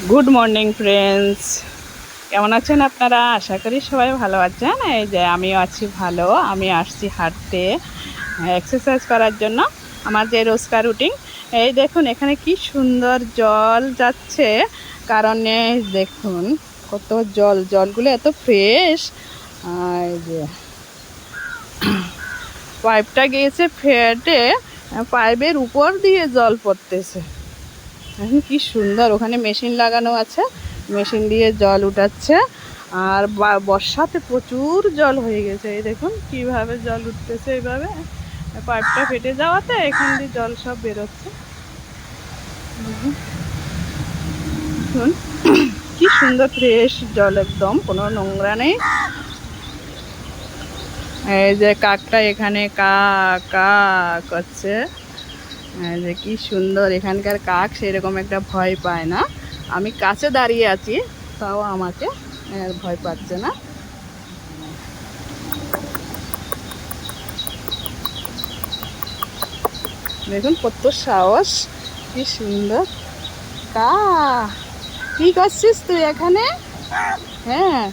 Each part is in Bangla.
গুড মর্নিং ফ্রেন্ডস, কেমন আছেন আপনারা? আশা করি সবাই ভালো আছেন। এই যে আমিও আছি ভালো। আমি আসছি হাঁটতে, এক্সারসাইজ করার জন্য। আমার যে রোজকার রুটিন। এই দেখুন এখানে কি সুন্দর জল যাচ্ছে, কারণে দেখুন কত জলগুলো এত ফ্রেশ। এই যে পাইপটা গিয়েছে ফেটে, পাইপের উপর দিয়ে জল পড়তেছে। এখন কি সুন্দর, ওখানে মেশিন লাগানো আছে, মেশিন দিয়ে জল উঠাচ্ছে। আর বর্ষাতে প্রচুর জল হয়ে গেছে। এই দেখুন কিভাবে জল উঠতেছে, এইভাবে পাইপটা ফেটে যাওয়াতে এখান দিয়ে জল সব বেরোচ্ছে। দেখুন কি সুন্দর ফ্রেশ জল, একদম কোনো নোংরা নেই। এই যে কাকটা এখানে কা কা করছে। যে কি সুন্দর, এখানকার কাক সেরকম একটা ভয় পায় না। আমি কাছে দাঁড়িয়ে আছি, তাও আমাকে ভয় পাচ্ছে না। দেখুন কত সাহস, কি সুন্দর। কা কি করছিস তুই এখানে? হ্যাঁ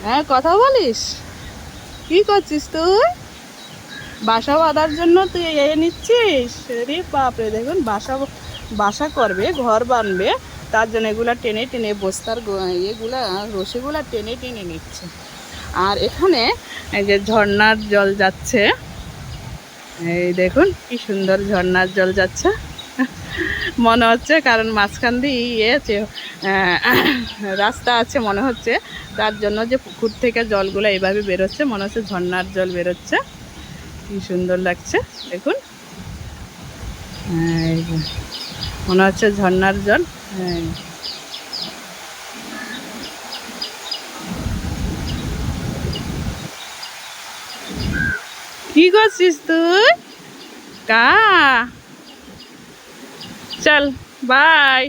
হ্যাঁ, কথা বলিস? কি করছিস তুই? বাসা বাঁধার জন্য তুই নিচ্ছিস? রে বাপরে, দেখুন বাসা বাসা করবে, ঘর বানবে, তার জন্য এগুলা টেনে টেনে বস্তার ইয়েগুলা রশিগুলা টেনে টেনে নিচ্ছে। আর এখানে এই যে ঝর্ণার জল যাচ্ছে, এই দেখুন কি সুন্দর ঝর্ণার জল যাচ্ছে। মনে হচ্ছে কারণ মাঝখান দিয়ে ইয়ে আছে, রাস্তা আছে মনে হচ্ছে, তার জন্য যে পুকুর থেকে জলগুলো এইভাবে বেরোচ্ছে, মনে হচ্ছে ঝর্ণার জল বেরোচ্ছে। কি সুন্দর লাগছে দেখুন, মনে হচ্ছে ঝর্ণার জল। কি করছিস তুই? কা চল বাই।